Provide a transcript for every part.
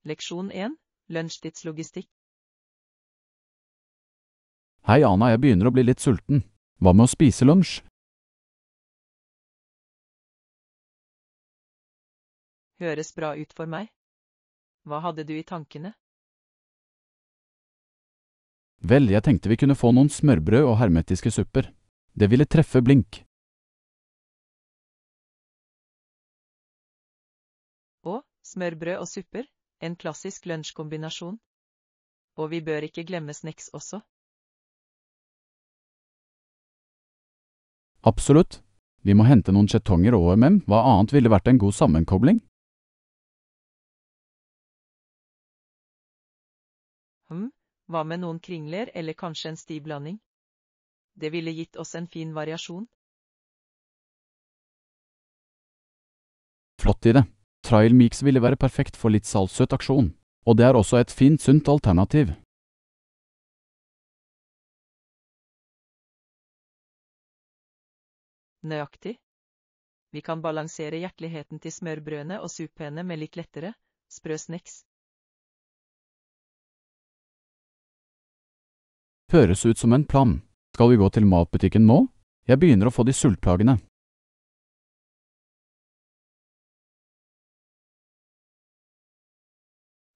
Leksjon 1. Lunsjtidslogistikk. Hei Anna, jeg begynner å bli litt sulten. Hva med å spise lunsj? Høres bra ut for meg. Hva hadde du i tankene? Vel, jeg tenkte vi kunne få noen smørbrød og hermetiske supper. Det ville treffe blink. Og smørbrød og supper, en klassisk lunsjkombinasjon. Og vi bør ikke glemme snacks også. Absolutt. Vi må hente noen skjetonger og OMM, hva annet ville vært en god sammenkobling? Hva med noen kringler eller kanskje en stiv blanding? Det ville gitt oss en fin variasjon. Flott idé. Trail mix ville være perfekt for litt saltsøt aksjon, og det er også et fint, sunt alternativ. Nøyaktig. Vi kan balansere hjerteligheten til smørbrødene og suppene med litt lettere, sprø snacks. Høres ut som en plan. Skal vi gå til matbutikken nå? Jeg begynner å få de sultplagene.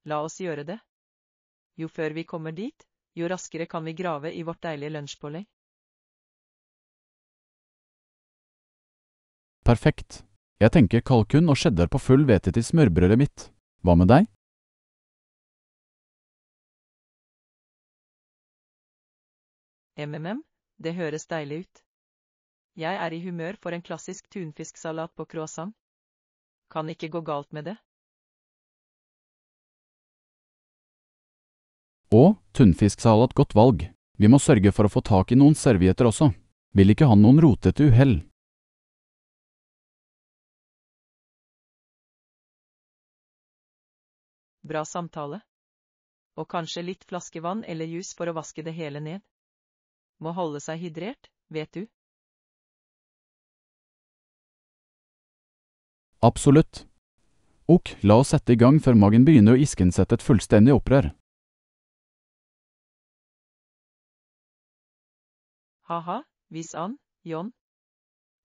La oss gjøre det. Jo før vi kommer dit, jo raskere kan vi grave i vårt deilige lunsjpålegg. Perfekt. Jeg tenker kalkun og cheddar på full hvete til smørbrødet mitt. Hva med deg? Det høres deilig ut. Jeg er i humør for en klassisk tunfisksalat på croissant. Kan ikke gå galt med det. Og tunfisksalat, godt valg. Vi må sørge for å få tak i noen servietter også. Vil ikke ha noen rotete uhell. Bra samtale. Og kanskje litt flaskevann eller jus for å vaske det hele ned. Må holde seg hydrert, vet du. Absolutt. Ok, la oss sette i gang før magen begynner å iskensette et fullstendig opprør. Haha, vis an, John.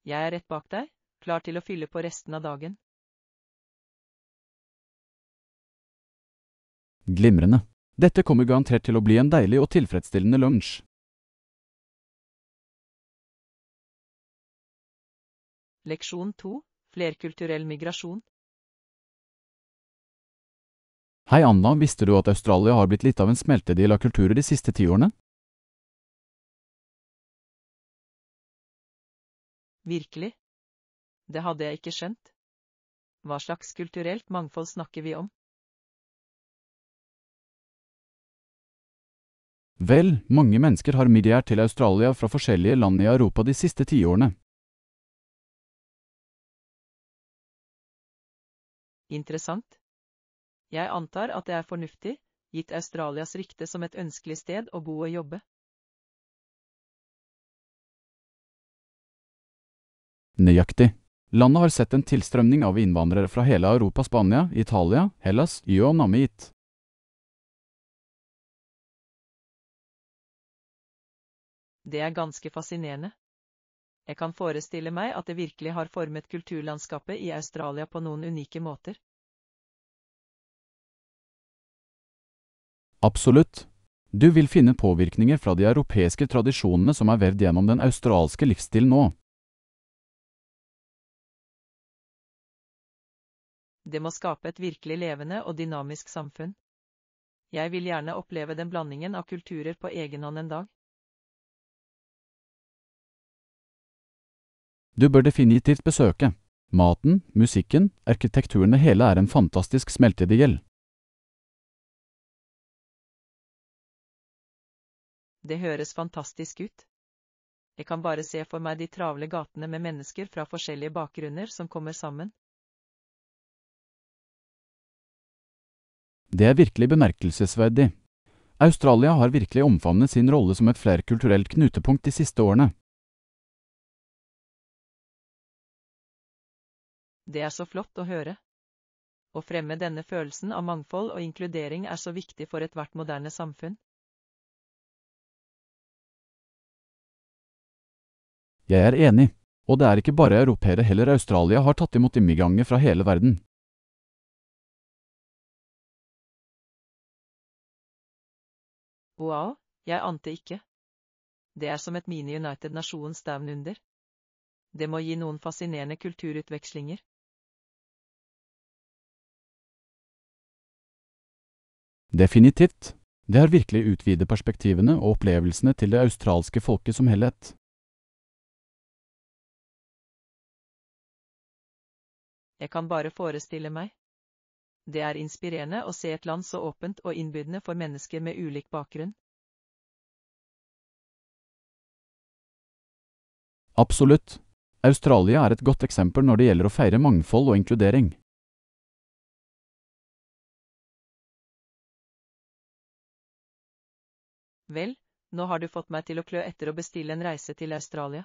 Jeg er rett bak deg, klar til å fylle på resten av dagen. Glimrende. Dette kommer garantert til å bli en deilig og tilfredsstillende lunsj. Leksjon 2. Flerkulturell migrasjon. Hei Anna, visste du at Australia har blitt litt av en smeltedeal av kulturer de siste 10 årene? Virkelig? Det hadde jeg ikke skjønt. Hva slags kulturelt mangfold snakker vi om? Vel, mange mennesker har migrert til Australia fra forskjellige land i Europa de siste 10 årene. Interessant. Jeg antar at det er fornuftig, gitt Australias rykte som et ønskelig sted å bo og jobbe. Nøyaktig. Landet har sett en tilstrømning av innvandrere fra hele Europa, Spania, Italia, Hellas, og Namit. Det er ganske fascinerende. Jeg kan forestille meg at det virkelig har formet kulturlandskapet i Australia på noen unike måter. Absolutt. Du vil finne påvirkninger fra de europeiske tradisjonene som er vevd gjennom den australske livsstilen nå. Det må skape et virkelig levende og dynamisk samfunn. Jeg vil gjerne oppleve den blandingen av kulturer på egen hånd en dag. Du bør definitivt besøke. Maten, musikken, arkitekturen, det hele er en fantastisk smeltedigel. Det høres fantastisk ut. Jeg kan bare se for meg de travle gatene med mennesker fra forskjellige bakgrunner som kommer sammen. Det er virkelig bemerkelsesverdig. Australia har virkelig omfavnet sin rolle som et flerkulturelt knutepunkt de siste årene. Det er så flott å høre. Å fremme denne følelsen av mangfold og inkludering er så viktig for ethvert moderne samfunn. Jeg er enig, og det er ikke bare europeere, heller Australia har tatt imot immigranter fra hele verden. Wow, jeg ante ikke. Det er som et mini-United Nasjons stevnunder. Det må gi noen fascinerende kulturutvekslinger. Definitivt. Det har virkelig utvidet perspektivene og opplevelsene til det australske folket som helhet. Jeg kan bare forestille meg. Det er inspirerende å se et land så åpent og innbydende for mennesker med ulik bakgrunn. Absolutt. Australia er et godt eksempel når det gjelder å feire mangfold og inkludering. Vel, nå har du fått meg til å klø etter å bestille en reise til Australia.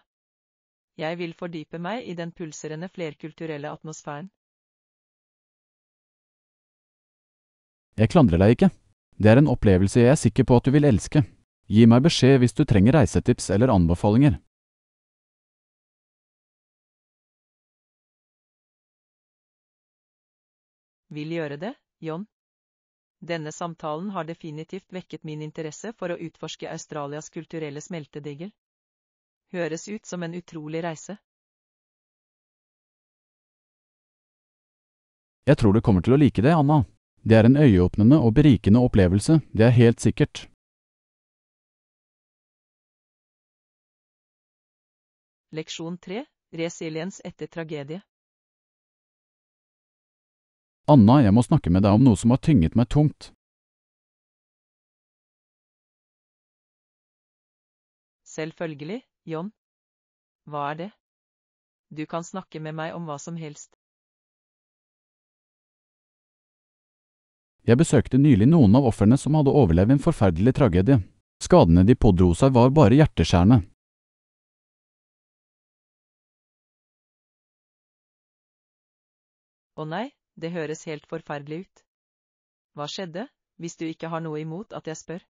Jeg vil fordype meg i den pulserende flerkulturelle atmosfæren. Jeg klandrer deg ikke. Det er en opplevelse jeg er sikker på at du vil elske. Gi meg beskjed hvis du trenger reisetips eller anbefalinger. Vil gjøre det, John. Denne samtalen har definitivt vekket min interesse for å utforske Australias kulturelle smeltedigel. Høres ut som en utrolig reise. Jeg tror du kommer til å like det, Anna. Det er en øyeåpnende og berikende opplevelse, det er helt sikkert. Leksjon 3. Resiliens etter tragedie. Anna, jeg må snakke med deg om noe som har tynget meg tungt. Selvfølgelig, John. Hva er det? Du kan snakke med meg om hva som helst. Jeg besøkte nylig noen av ofrene som hadde overlevd en forferdelig tragedie. Skadene de pådro seg var bare hjerteskjærende. Å nei, det høres helt forferdelig ut. Hva skjedde, hvis du ikke har noe imot at jeg spør?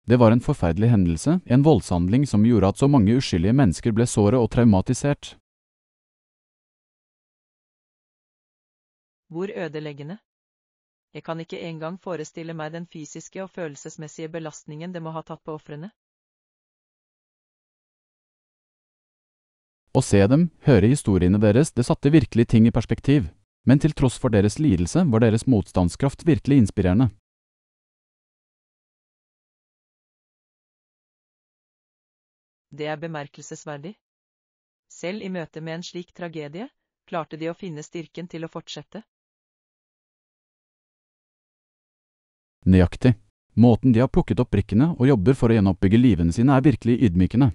Det var en forferdelig hendelse, en voldshandling som gjorde at så mange uskyldige mennesker ble såret og traumatisert. Hvor ødeleggende. Jeg kan ikke engang forestille meg den fysiske og følelsesmessige belastningen det må ha tatt på ofrene. Å se dem, høre historiene deres, det satte virkelig ting i perspektiv. Men til tross for deres lidelse var deres motstandskraft virkelig inspirerende. Det er bemerkelsesverdig. Selv i møte med en slik tragedie, klarte de å finne styrken til å fortsette. Nøyaktig. Måten de har plukket opp brikkene og jobber for å gjenoppbygge livene sine er virkelig ydmykende.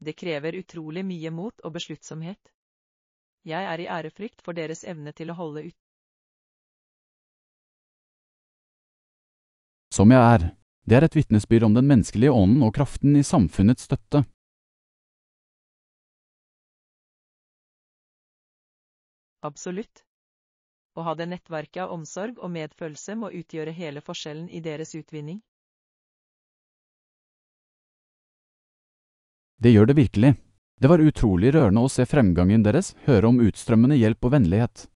Det krever utrolig mye mot og besluttsomhet. Jeg er i ærefrykt for deres evne til å holde ut. Som jeg er. Det er et vitnesbyrd om den menneskelige ånden og kraften i samfunnets støtte. Absolutt. Å ha det nettverket av omsorg og medfølelse må utgjøre hele forskjellen i deres utvinning. Det gjør det virkelig. Det var utrolig rørende å se fremgangen deres, høre om utstrømmende hjelp og vennlighet.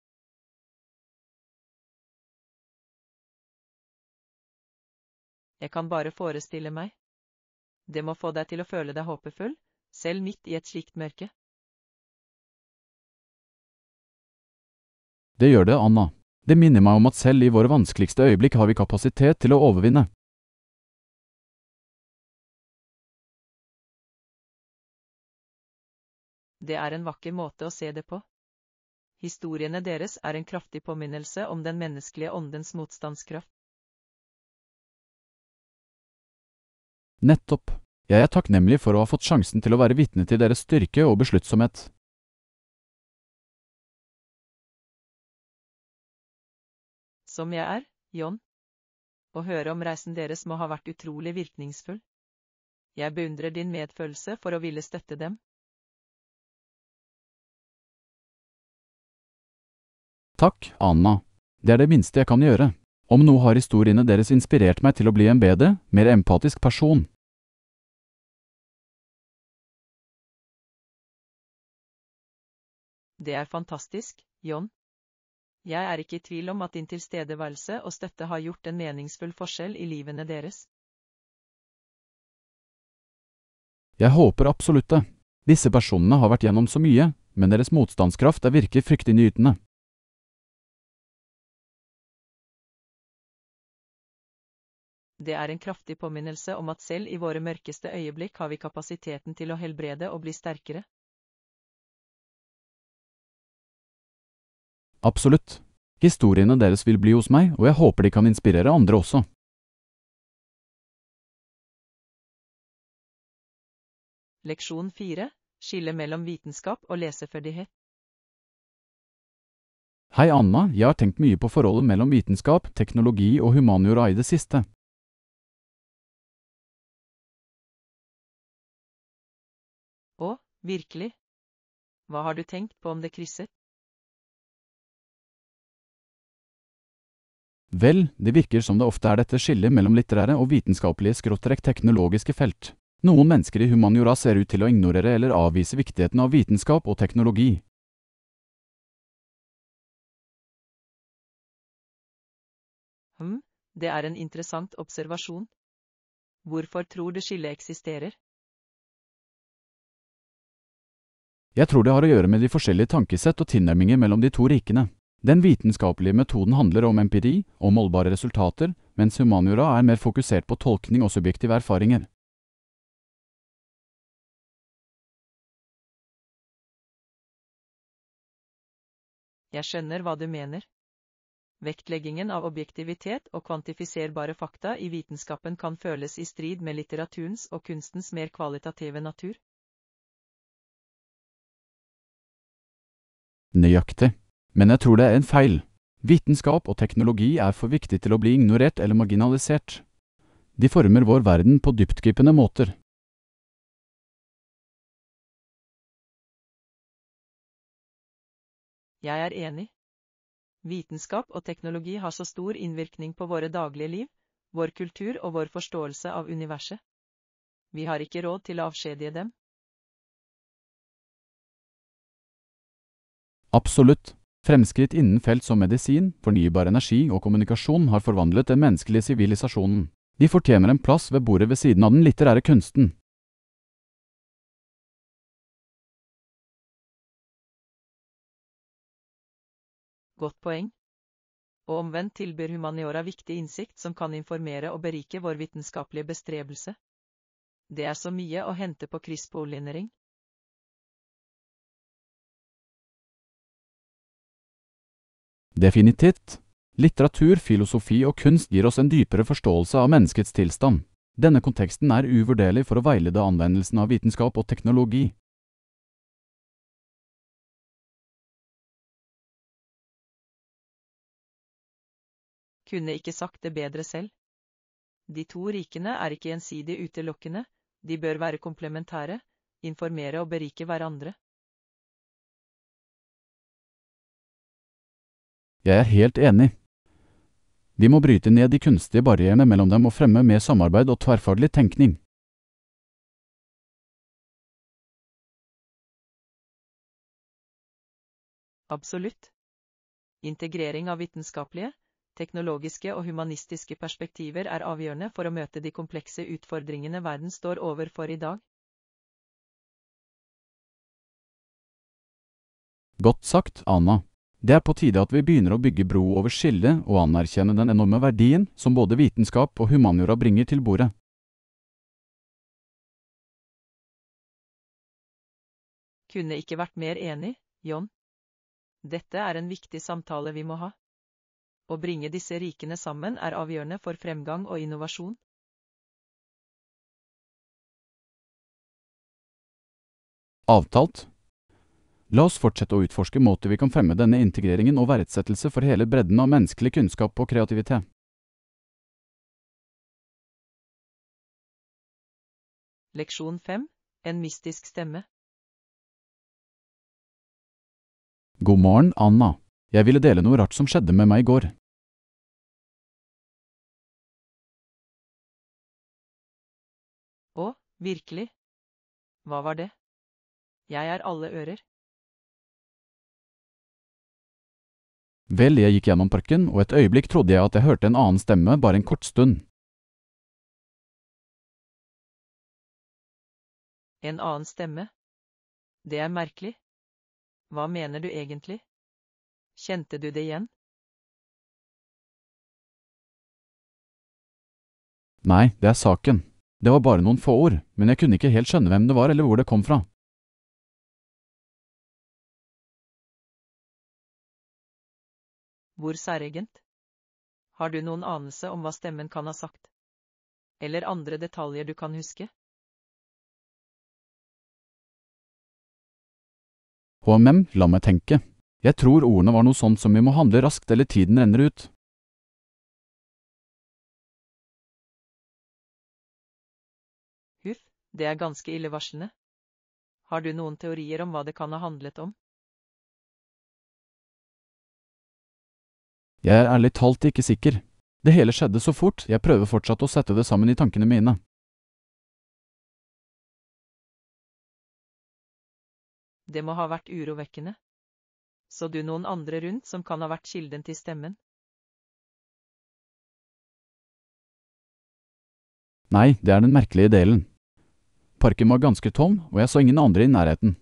Jeg kan bare forestille meg. Det må få deg til å føle deg håpefull, selv midt i et slikt mørke. Det gjør det, Anna. Det minner meg om at selv i våre vanskeligste øyeblikk har vi kapasitet til å overvinne. Det er en vakker måte å se det på. Historiene deres er en kraftig påminnelse om den menneskelige åndens motstandskraft. Nettopp. Jeg er takknemlig for å ha fått sjansen til å være vitne til deres styrke og besluttsomhet. Som jeg er, John. Å høre om reisen deres må ha vært utrolig virkningsfull. Jeg beundrer din medfølelse for å ville støtte dem. Takk, Anna. Det er det minste jeg kan gjøre. Om noe har historiene deres inspirert meg til å bli en bedre, mer empatisk person. Det er fantastisk, Jon. Jeg er ikke i tvil om at din tilstedeværelse og støtte har gjort en meningsfull forskjell i livene deres. Jeg håper absolutt det. Disse personene har vært gjennom så mye, men deres motstandskraft er virkelig fryktelig nytende. Det er en kraftig påminnelse om at selv i våre mørkeste øyeblikk har vi kapasiteten til å helbrede og bli sterkere. Absolutt. Historiene deres vil bli hos meg, og jeg håper de kan inspirere andre også. Leksjon 4. Skille mellom vitenskap og leseferdighet. Hei Anna, jeg har tenkt mye på forholdet mellom vitenskap, teknologi og humaniora i det siste. Å, virkelig? Hva har du tenkt på om det krysset? Vel, det virker som det ofte er dette skillet mellom litterære og vitenskapelige/teknologiske felt. Noen mennesker i humaniora ser ut til å ignorere eller avvise viktigheten av vitenskap og teknologi. Det er en interessant observasjon. Hvorfor tror du skillet eksisterer? Jeg tror det har å gjøre med de forskjellige tankesett og tilnærminger mellom de to rikene. Den vitenskapelige metoden handler om empiri og målbare resultater, mens humaniora er mer fokusert på tolkning og subjektive erfaringer. Jeg skjønner hva du mener. Vektleggingen av objektivitet og kvantifiserbare fakta i vitenskapen kan føles i strid med litteraturens og kunstens mer kvalitative natur. Nøyaktig. Men jeg tror det er en feil. Vitenskap og teknologi er for viktig til å bli ignorert eller marginalisert. De former vår verden på dyptgripende måter. Jeg er enig. Vitenskap og teknologi har så stor innvirkning på våre daglige liv, vår kultur og vår forståelse av universet. Vi har ikke råd til å avskjedige dem. Absolutt. Fremskritt innen felt som medisin, fornybar energi og kommunikasjon har forvandlet den menneskelige sivilisasjonen. De fortjener en plass ved bordet ved siden av den litterære kunsten. Godt poeng. Og omvendt tilbyr humaniora viktig innsikt som kan informere og berike vår vitenskapelige bestrebelse. Det er så mye å hente på krysspolinnering. Definitivt. Litteratur, filosofi og kunst gir oss en dypere forståelse av menneskets tilstand. Denne konteksten er uvurderlig for å veilede anvendelsen av vitenskap og teknologi. Kunne ikke sagt det bedre selv. De to rikene er ikke gjensidig utelukkende, de bør være komplementære, informere og berike hverandre. Jeg er helt enig. Vi må bryte ned de kunstige barrierene mellom dem og fremme mer samarbeid og tverrfaglig tenkning. Absolutt. Integrering av vitenskapelige, teknologiske og humanistiske perspektiver er avgjørende for å møte de komplekse utfordringene verden står overfor i dag. Godt sagt, Anna. Det er på tide at vi begynner å bygge bro over skillet og anerkjenne den enorme verdien som både vitenskap og humaniora bringer til bordet. Kunne ikke vært mer enig, Jon. Dette er en viktig samtale vi må ha. Å bringe disse rikene sammen er avgjørende for fremgang og innovasjon. Avtalt. La oss fortsette å utforske måter vi kan fremme denne integreringen og verdsettelse for hele bredden av menneskelig kunnskap og kreativitet. Leksjon 5. En mystisk stemme. God morgen, Anna. Jeg ville dele noe rart som skjedde med meg i går. Å, virkelig? Hva var det? Jeg er alle ører. Vel, jeg gikk gjennom parken, og et øyeblikk trodde jeg at jeg hørte en annen stemme bare en kort stund. En annen stemme? Det er merkelig. Hva mener du egentlig? Kjente du det igjen? Nei, det er saken. Det var bare noen få ord, men jeg kunne ikke helt skjønne hvem det var eller hvor det kom fra. Hvor særegent? Har du noen anelse om hva stemmen kan ha sagt? Eller andre detaljer du kan huske? La meg tenke. Jeg tror ordene var noe sånt som vi må handle raskt eller tiden renner ut. Huff, det er ganske illevarslende. Har du noen teorier om hva det kan ha handlet om? Jeg er ærlig talt ikke sikker. Det hele skjedde så fort, jeg prøver fortsatt å sette det sammen i tankene mine. Det må ha vært urovekkende. Så du noen andre rundt som kan ha vært kilden til stemmen? Nei, det er den merkelige delen. Parken var ganske tom, og jeg så ingen andre i nærheten.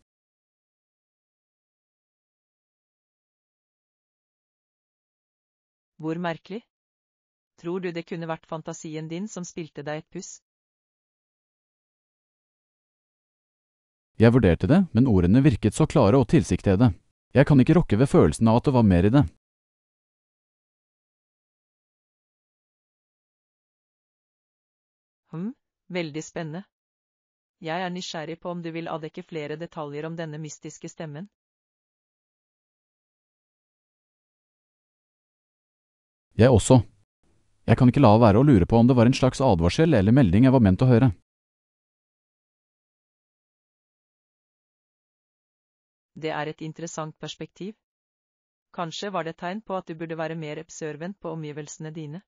Hvor merkelig? Tror du det kunne vært fantasien din som spilte deg et puss? Jeg vurderte det, men ordene virket så klare og tilsiktede. Jeg kan ikke rokke ved følelsen av at det var mer i det. Veldig spennende. Jeg er nysgjerrig på om du vil avdekke flere detaljer om denne mystiske stemmen. Jeg også. Jeg kan ikke la være å lure på om det var en slags advarsel eller melding jeg var ment å høre. Det er et interessant perspektiv. Kanskje var det et tegn på at du burde være mer observant på omgivelsene dine?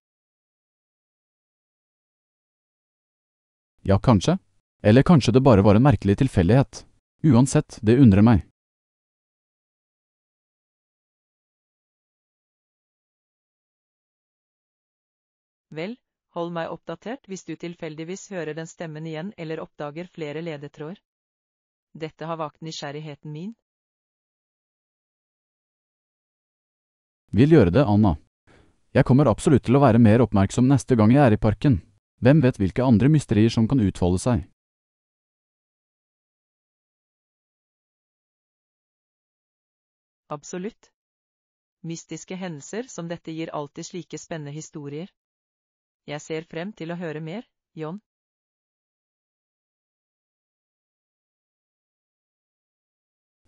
Ja, kanskje. Eller kanskje det bare var en merkelig tilfeldighet. Uansett, det undrer meg. Vel, hold meg oppdatert hvis du tilfeldigvis hører den stemmen igjen eller oppdager flere ledetråder. Dette har vakt nysgjerrigheten min. Vil gjøre det, Anna. Jeg kommer absolutt til å være mer oppmerksom neste gang jeg er i parken. Hvem vet hvilke andre mysterier som kan utfolde seg? Absolutt. Mystiske hendelser som dette gir alltid slike spennende historier. Jeg ser frem til å høre mer, John.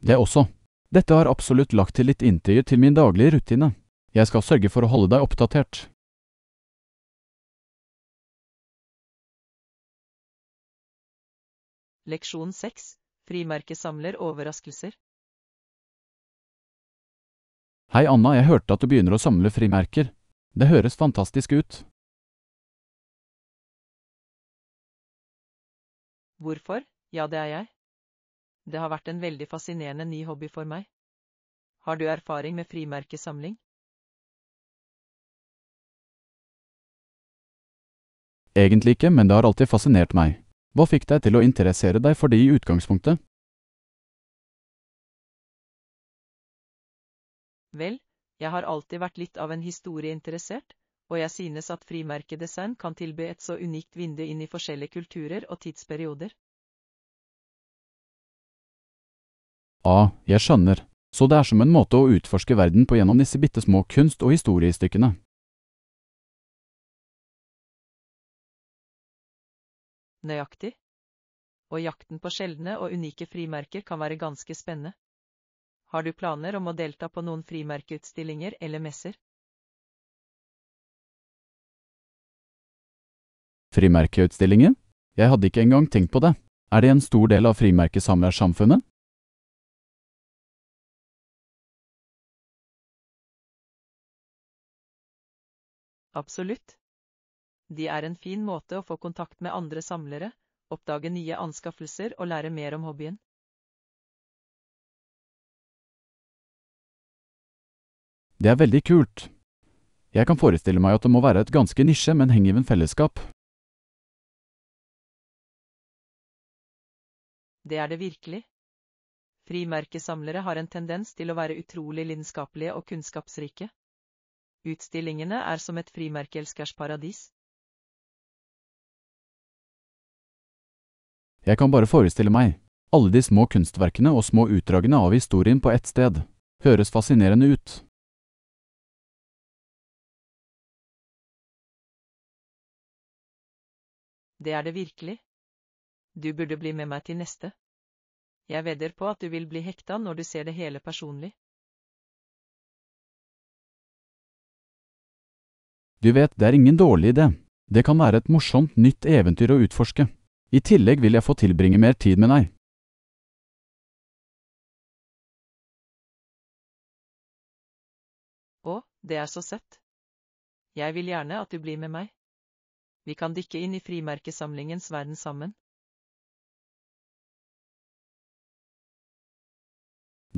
Jeg også. Dette har absolutt lagt til litt interiør til min daglige rutine. Jeg skal sørge for å holde deg oppdatert. Leksjon 6. Frimerkesamler overraskelser. Hei Anna, jeg hørte at du begynner å samle frimerker. Det høres fantastisk ut. Hvorfor? Ja, det er jeg. Det har vært en veldig fascinerende ny hobby for meg. Har du erfaring med frimerkesamling? Egentlig ikke, men det har alltid fascinert meg. Hva fikk deg til å interessere deg for det i utgangspunktet? Vel, jeg har alltid vært litt av en historieinteressert, og jeg synes at frimerkedesign kan tilby et så unikt vindu inn i forskjellige kulturer og tidsperioder. Jeg skjønner. Så det er som en måte å utforske verden på gjennom disse bittesmå kunst- og historiestykkene. Nøyaktig. Og jakten på sjeldne og unike frimerker kan være ganske spennende. Har du planer om å delta på noen frimerkeutstillinger eller messer? Frimerkeutstillinger? Jeg hadde ikke engang tenkt på det. Er det en stor del av frimerkesamlersamfunnet? Absolutt. De er en fin måte å få kontakt med andre samlere, oppdage nye anskaffelser og lære mer om hobbyen. Det er veldig kult. Jeg kan forestille meg at det må være et ganske nisje, men hengiven fellesskap. Det er det virkelig. Frimerkesamlere har en tendens til å være utrolig lidenskapelige og kunnskapsrike. Utstillingene er som et frimerkeelskers paradis. Jeg kan bare forestille meg. Alle de små kunstverkene og små utdragene av historien på ett sted. Høres fascinerende ut. Det er det virkelig. Du burde bli med meg til neste. Jeg vedder på at du vil bli hekta når du ser det hele personlig. Du vet, det er ingen dårlig idé. Det kan være et morsomt, nytt eventyr å utforske. I tillegg vil jeg få tilbringe mer tid med deg. Å, det er så søtt. Jeg vil gjerne at du blir med meg. Vi kan dykke inn i frimerkesamlingens verden sammen.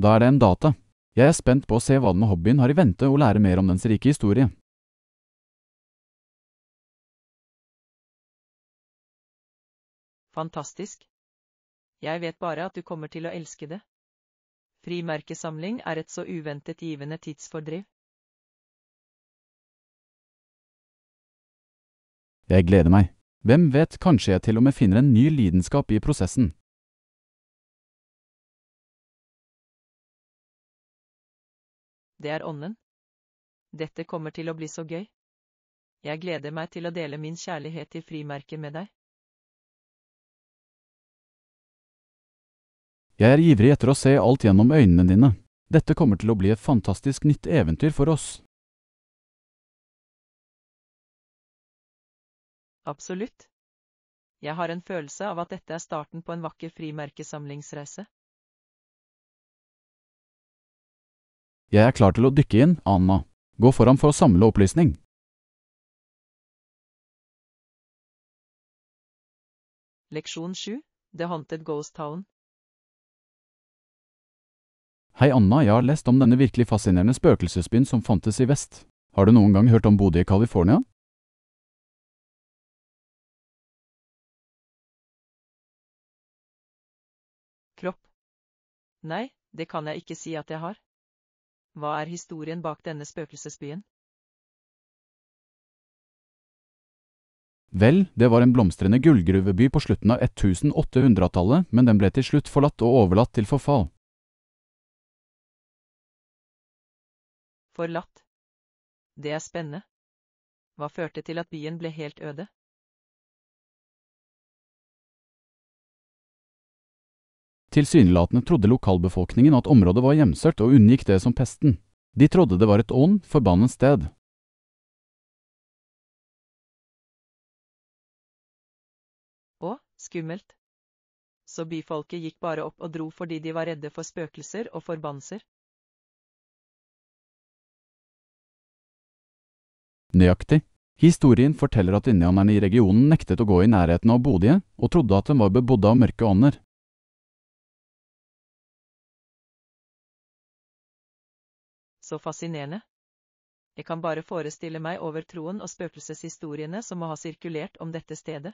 Da er det en data. Jeg er spent på å se hva denne hobbyen har i vente og lære mer om dens rike historie. Fantastisk. Jeg vet bare at du kommer til å elske det. Frimerkesamling er et så uventet givende tidsfordriv. Jeg gleder meg. Hvem vet, kanskje jeg til og med finner en ny lidenskap i prosessen. Det er ånden. Dette kommer til å bli så gøy. Jeg gleder meg til å dele min kjærlighet til frimerker med deg. Jeg er ivrig etter å se alt gjennom øynene dine. Dette kommer til å bli et fantastisk nytt eventyr for oss. Absolutt. Jeg har en følelse av at dette er starten på en vakker frimerkesamlingsreise. Jeg er klar til å dykke inn, Anna. Gå foran for å samle opplysning. Leksjon 7. The Haunted Ghost Town. Hei Anna, jeg har lest om denne virkelig fascinerende spøkelsesbyen som fantes i vest. Har du noen gang hørt om Bodø i California? Kropp. Nei, det kan jeg ikke si at jeg har. Hva er historien bak denne spøkelsesbyen? Vel, det var en blomstrende gullgruveby på slutten av 1800-tallet, men den ble til slutt forlatt og overlatt til forfall. Forlatt. Det er spennende. Hva førte til at byen ble helt øde? Tilsynelatende trodde lokalbefolkningen at området var hjemsøkt og unngikk det som pesten. De trodde det var et forbannet sted. Å, skummelt. Så byfolket gikk bare opp og dro fordi de var redde for spøkelser og forbannelser. Nøyaktig. Historien forteller at innbyggerne i regionen nektet å gå i nærheten av Bodø, og trodde at den var bebodd av mørke ånder. Så fascinerende. Jeg kan bare forestille meg overtroen og spøkelseshistoriene som må ha sirkulert om dette stedet.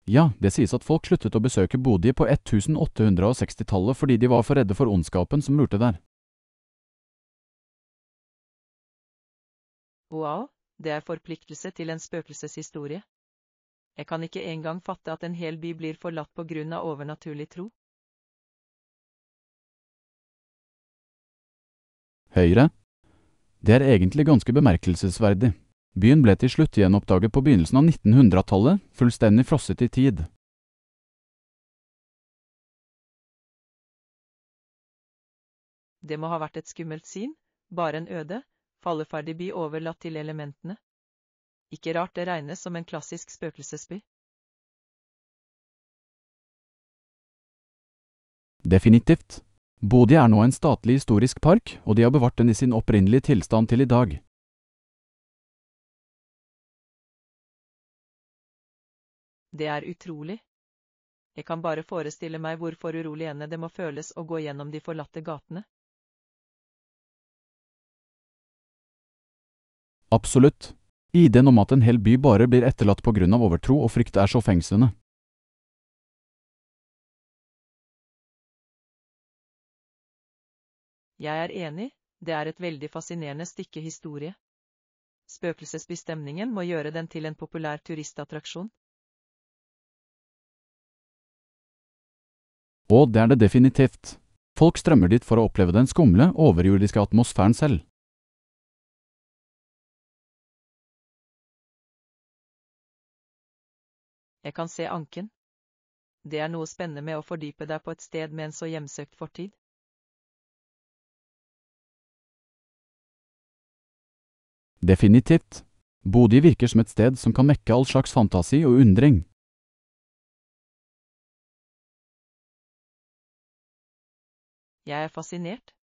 Ja, det sies at folk sluttet å besøke Bodø på 1860-tallet fordi de var for redde for ondskapen som lurte der. Wow, det er forpliktelse til en spøkelseshistorie. Jeg kan ikke engang fatte at en hel by blir forlatt på grunn av overnaturlig tro. Høyre. Det er egentlig ganske bemerkelsesverdig. Byen ble til slutt gjenoppdaget på begynnelsen av 1900-tallet, fullstendig frosset i tid. Det må ha vært et skummelt syn, bare en øde, falleferdig by overlatt til elementene. Ikke rart det regnes som en klassisk spøkelsesby. Definitivt. Bodø er nå en statlig historisk park, og de har bevart den i sin opprinnelige tilstand til i dag. Det er utrolig. Jeg kan bare forestille meg hvor foruroligende det må føles å gå gjennom de forlatte gatene. Absolutt. Ideen om at en hel by bare blir etterlatt på grunn av overtro og frykt er så fengslende. Jeg er enig, det er et veldig fascinerende stykke historie. Spøkelsesbestemningen må gjøre den til en populær turistattraksjon. Og det er det definitivt. Folk strømmer dit for å oppleve den skumle, overjordiske atmosfæren selv. Jeg kan se anken. Det er noe spennende med å fordype deg på et sted med en så hjemsøkt fortid. Definitivt. Bodø virker som et sted som kan mekke all slags fantasi og undring. Jeg er fascinert.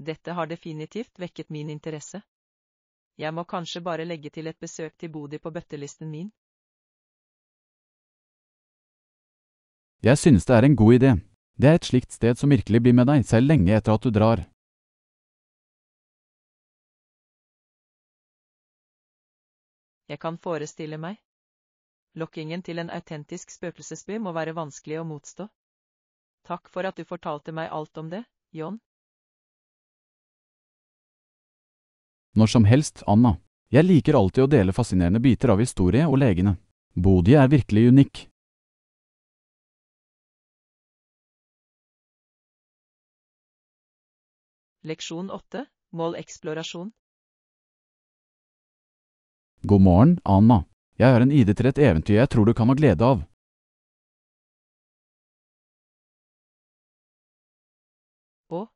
Dette har definitivt vekket min interesse. Jeg må kanskje bare legge til et besøk til Bodø på bøttelisten min. Jeg synes det er en god idé. Det er et slikt sted som virkelig blir med deg selv lenge etter at du drar. Jeg kan forestille meg. Lokkingen til en autentisk spøkelsesby må være vanskelig å motstå. Takk for at du fortalte meg alt om det, John. Når som helst, Anna. Jeg liker alltid å dele fascinerende biter av historie og legene. Bodø er virkelig unik. Leksjon 8. Mål-eksplorasjon. God morgen, Anna. Jeg har en idé til et eventyr jeg tror du kan ha glede av. Og?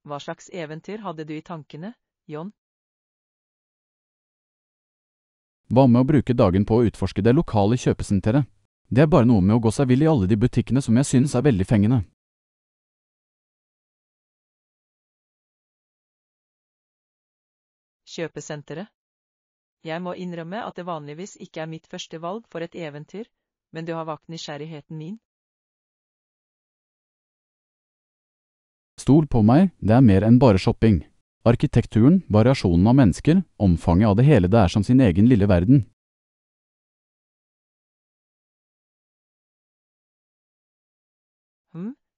Hva slags eventyr hadde du i tankene, John? Hva med å bruke dagen på å utforske det lokale kjøpesenteret? Det er bare noe med å gå seg vill i alle de butikkene som jeg synes er veldig fengende. Kjøpesenteret. Jeg må innrømme at det vanligvis ikke er mitt første valg for et eventyr, men du har vakt nysgjerrigheten min. Stol på meg, det er mer enn bare shopping. Arkitekturen, variasjonen av mennesker, omfanget av det hele, det er som sin egen lille verden.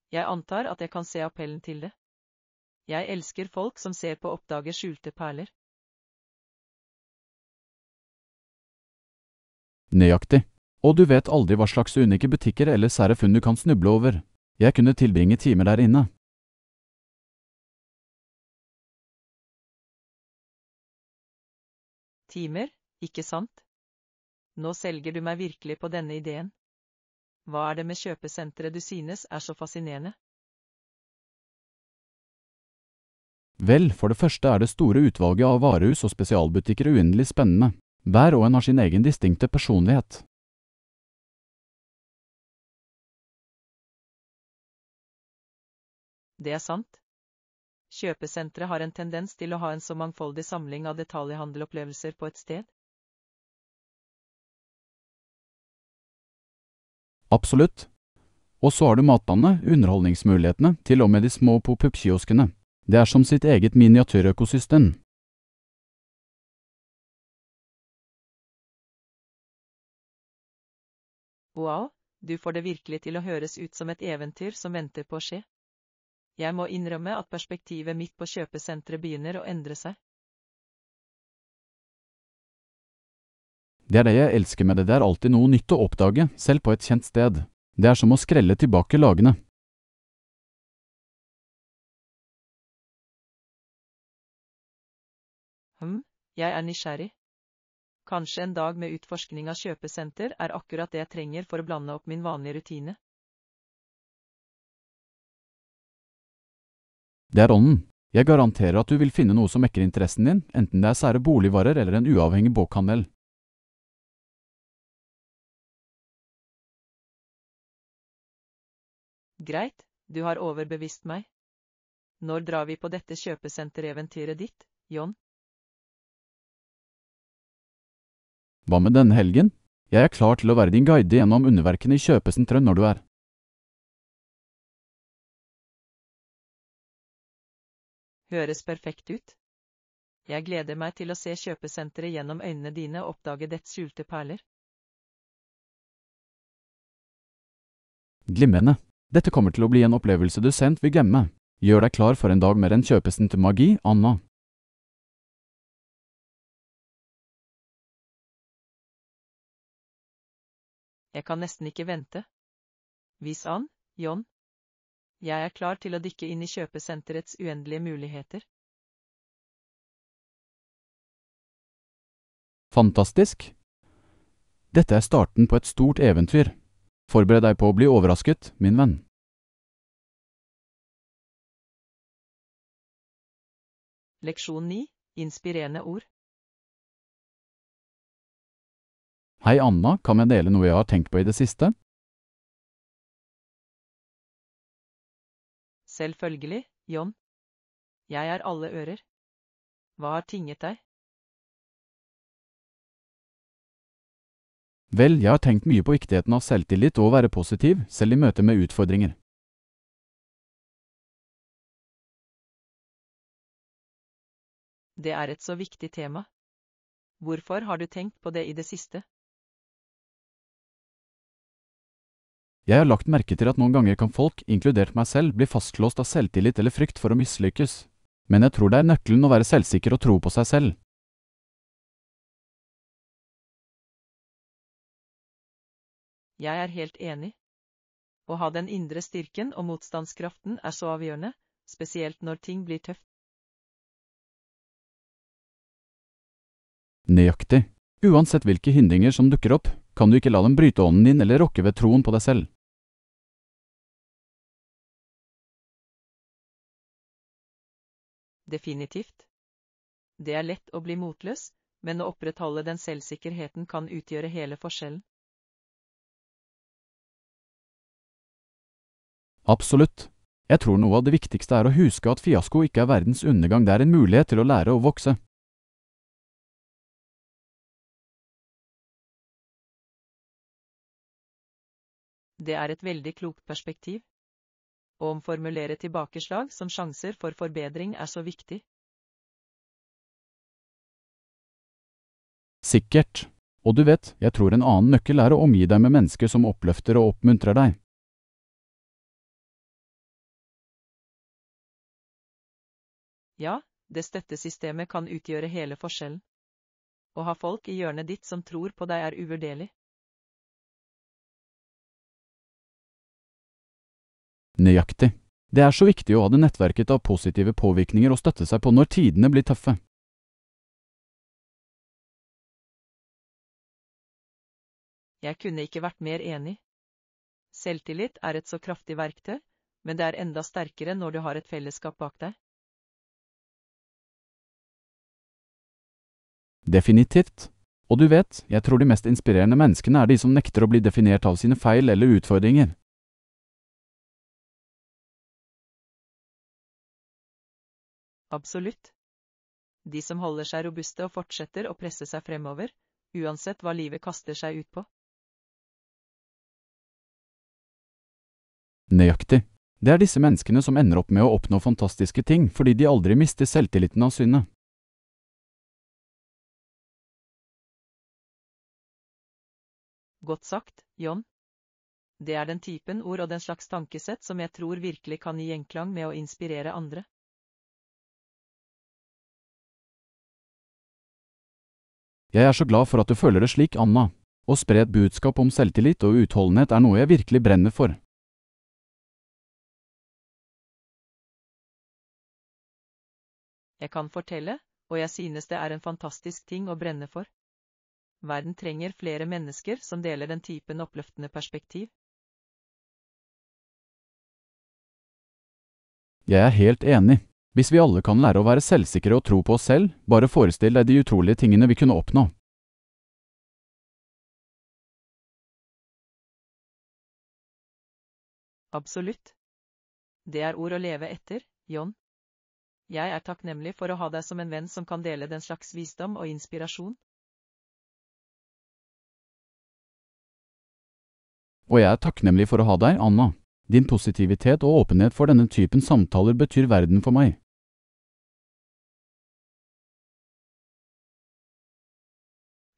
Jeg antar at jeg kan se appellen til det. Jeg elsker folk som ser på og oppdager skjulte perler. Nøyaktig. Og du vet aldri hva slags unike butikker eller sære funn du kan snuble over. Jeg kunne tilbringe timer der inne. Timer, ikke sant? Nå selger du meg virkelig på denne ideen. Hva er det med kjøpesenteret du synes er så fascinerende? Vel, for det første er det store utvalget av varehus og spesialbutikker uendelig spennende. Hver og en har sin egen distinkte personlighet. Det er sant. Kjøpesenteret har en tendens til å ha en så mangfoldig samling av detaljhandelopplevelser på et sted. Absolutt. Og så har du matene, underholdningsmulighetene, til og med de små pop-up-kioskene. Det er som sitt eget miniatyrøkosystem. Wow, du får det virkelig til å høres ut som et eventyr som venter på å skje. Jeg må innrømme at perspektivet mitt på kjøpesenteret begynner å endre seg. Det er det jeg elsker med det, det er alltid noe nytt å oppdage, selv på et kjent sted. Det er som å skrelle tilbake lagene. Jeg er nysgjerrig. Kanskje en dag med utforskning av kjøpesenter er akkurat det jeg trenger for å blande opp min vanlige rutine. Det er ånden. Jeg garanterer at du vil finne noe som vekker interessen din, enten det er sære boligvarer eller en uavhengig bokhandel. Greit, du har overbevist meg. Når drar vi på dette kjøpesentereventyret ditt, John? Hva med denne helgen? Jeg er klar til å være din guide gjennom underverkene i kjøpesenteret når du er. Høres perfekt ut. Jeg gleder meg til å se kjøpesenteret gjennom øynene dine og oppdage dets skjulte perler. Glimrende. Dette kommer til å bli en opplevelse du sent vil glemme. Gjør deg klar for en dag med en kjøpesentermagi, Anna. Jeg kan nesten ikke vente. Vis an, John. Jeg er klar til å dykke inn i kjøpesenterets uendelige muligheter. Fantastisk. Dette er starten på et stort eventyr. Forbered deg på å bli overrasket, min venn. Leksjon 9. Inspirerende ord. Hei Anna, kan jeg dele noe jeg har tenkt på i det siste? Selvfølgelig, John. Jeg er alle ører. Hva har tinget deg? Vel, jeg har tenkt mye på viktigheten av selvtillit og å være positiv, selv i møte med utfordringer. Det er et så viktig tema. Hvorfor har du tenkt på det i det siste? Jeg har lagt merke til at noen ganger kan folk, inkludert meg selv, bli fastlåst av selvtillit eller frykt for å mislykkes. Men jeg tror det er nøkkelen å være selvsikker og tro på seg selv. Jeg er helt enig. Å ha den indre styrken og motstandskraften er så avgjørende, spesielt når ting blir tøft. Nøyaktig. Uansett hvilke hindringer som dukker opp, kan du ikke la dem bryte ånden din eller rokke ved troen på deg selv. Definitivt. Det er lett å bli motløs, men å opprettholde den selvsikkerheten kan utgjøre hele forskjellen. Absolutt. Jeg tror noe av det viktigste er å huske at fiasko ikke er verdens undergang, det er en mulighet til å lære og vokse. Det er et veldig klokt perspektiv. Å omformulere tilbakeslag som sjanser for forbedring er så viktig. Sikkert. Og du vet, jeg tror en annen nøkkel er å omgi deg med mennesker som oppløfter og oppmuntrer deg. Ja, det støttesystemet kan utgjøre hele forskjellen. Å ha folk i hjørnet ditt som tror på deg er uvurderlig. Nøyaktig. Det er så viktig å ha det nettverket av positive påvirkninger å støtte seg på når tidene blir tøffe. Jeg kunne ikke vært mer enig. Selvtillit er et så kraftig verktøy, men det er enda sterkere når du har et fellesskap bak deg. Definitivt. Og du vet, jeg tror de mest inspirerende menneskene er de som nekter å bli definert av sine feil eller utfordringer. Absolutt. De som holder seg robuste og fortsetter å presse seg fremover, uansett hva livet kaster seg ut på. Nøyaktig. Det er disse menneskene som ender opp med å oppnå fantastiske ting, fordi de aldri mister selvtilliten av syne. Godt sagt, John. Det er den typen ord og den slags tankesett som jeg tror virkelig kan gi gjenklang med å inspirere andre. Jeg er så glad for at du føler det slik, Anna. Å spre et budskap om selvtillit og utholdenhet er noe jeg virkelig brenner for. Jeg kan fortelle, og jeg synes det er en fantastisk ting å brenne for. Verden trenger flere mennesker som deler den typen oppløftende perspektiv. Jeg er helt enig. Hvis vi alle kan lære å være selvsikre og tro på oss selv, bare forestill deg de utrolige tingene vi kunne oppnå. Absolutt. Det er ord å leve etter, John. Jeg er takknemlig for å ha deg som en venn som kan dele den slags visdom og inspirasjon. Og jeg er takknemlig for å ha deg, Anna. Din positivitet og åpenhet for denne typen samtaler betyr verden for meg.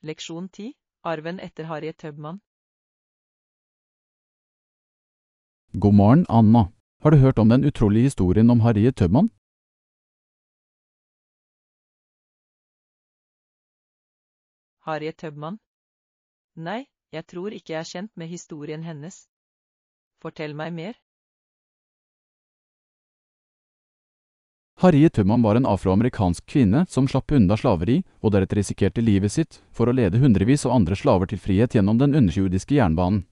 Leksjon 10. Arven etter Harriet Tubman. God morgen, Anna. Har du hørt om den utrolige historien om Harriet Tubman? Harriet Tubman? Nei, jeg tror ikke jeg er kjent med historien hennes. Fortell meg mer. Harriet Tubman var en afroamerikansk kvinne som slapp unna slaveri og deretter risikerte livet sitt for å lede hundrevis av andre slaver til frihet gjennom den undersjøiske jernbanen.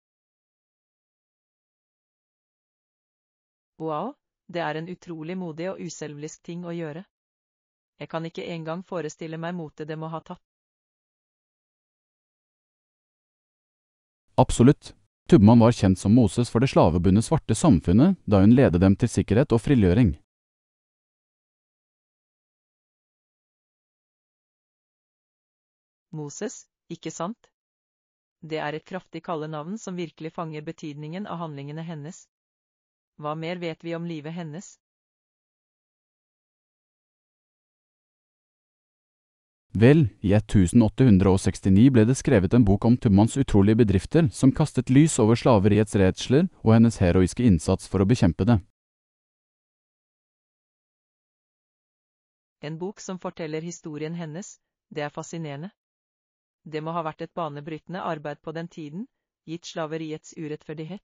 Wow, det er en utrolig modig og uselvisk ting å gjøre. Jeg kan ikke engang forestille meg motet det må ha tatt. Absolutt. Tubman var kjent som Moses for det slavebundne svarte samfunnet da hun ledet dem til sikkerhet og frigjøring. Moses, ikke sant? Det er et kraftig kallenavn som virkelig fanger betydningen av handlingene hennes. Hva mer vet vi om livet hennes? Vel, i 1869 ble det skrevet en bok om Tubmans utrolige bedrifter som kastet lys over slaveriets redsler og hennes heroiske innsats for å bekjempe det. En bok som forteller historien hennes, det er fascinerende. Det må ha vært et banebrytende arbeid på den tiden, gitt slaveriets urettferdighet.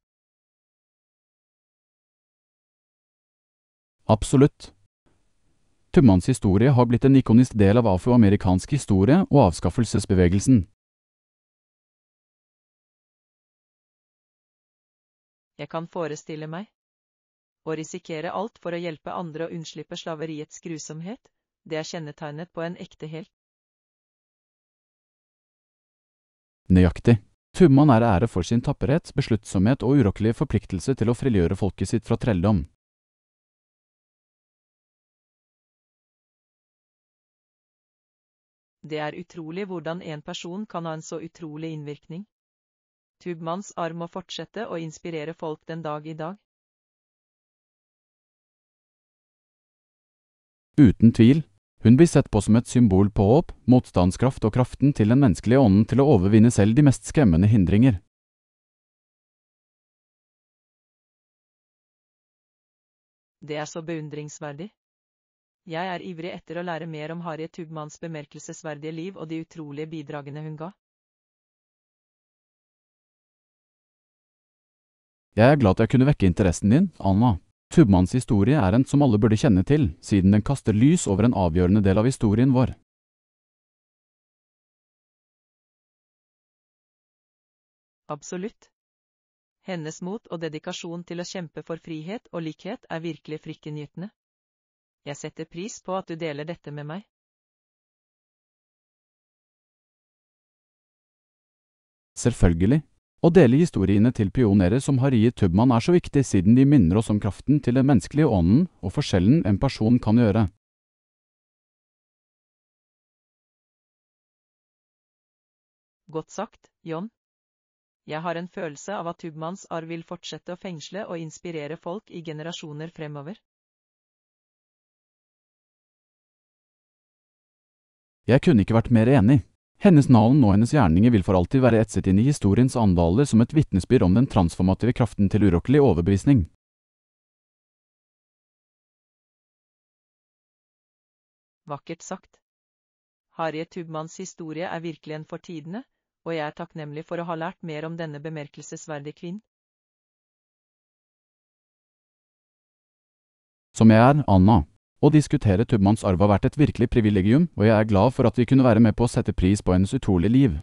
Absolutt. Tubmans historie har blitt en ikonisk del av afroamerikansk historie og avskaffelsesbevegelsen. Jeg kan forestille meg. Å risikere alt for å hjelpe andre å unnslippe slaveriets grusomhet, det er kjennetegnet på en ekte helt. Nøyaktig. Tubman er ære for sin tapperhet, besluttsomhet og urokkelige forpliktelse til å frigjøre folket sitt fra trelldom. Det er utrolig hvordan en person kan ha en så utrolig innvirkning. Tubmans arv må fortsette å inspirere folk den dag i dag. Uten tvil. Hun blir sett på som et symbol på håp, motstandskraft og kraften til den menneskelige ånden til å overvinne selv de mest skremmende hindringer. Det er så beundringsverdig. Jeg er ivrig etter å lære mer om Harriet Tubmans bemerkelsesverdige liv og de utrolige bidragene hun ga. Jeg er glad at jeg kunne vekke interessen din, Anna. Tubmans historie er en som alle burde kjenne til, siden den kaster lys over en avgjørende del av historien vår. Absolutt. Hennes mot og dedikasjon til å kjempe for frihet og likhet er virkelig fryktinngytende. Jeg setter pris på at du deler dette med meg. Selvfølgelig. Å dele historiene til pionerer som Harriet Tubman er så viktig siden de minner oss om kraften til den menneskelige ånden og forskjellen en person kan gjøre. Godt sagt, John. Jeg har en følelse av at Tubmans arv vil fortsette å fengsle og inspirere folk i generasjoner fremover. Jeg kunne ikke vært mer enig. Hennes navn og hennes gjerninger vil for alltid være etset inn i historiens andaler som et vitnesbyrd om den transformative kraften til urokkelig overbevisning. Vakkert sagt. Harriet Tubmans historie er virkelig en fortidende, og jeg er takknemlig for å ha lært mer om denne bemerkelsesverdige kvinnen. Som jeg er, Anna. Å diskutere Tubmans arv har vært et virkelig privilegium, og jeg er glad for at vi kunne være med på å sette pris på hennes utrolige liv.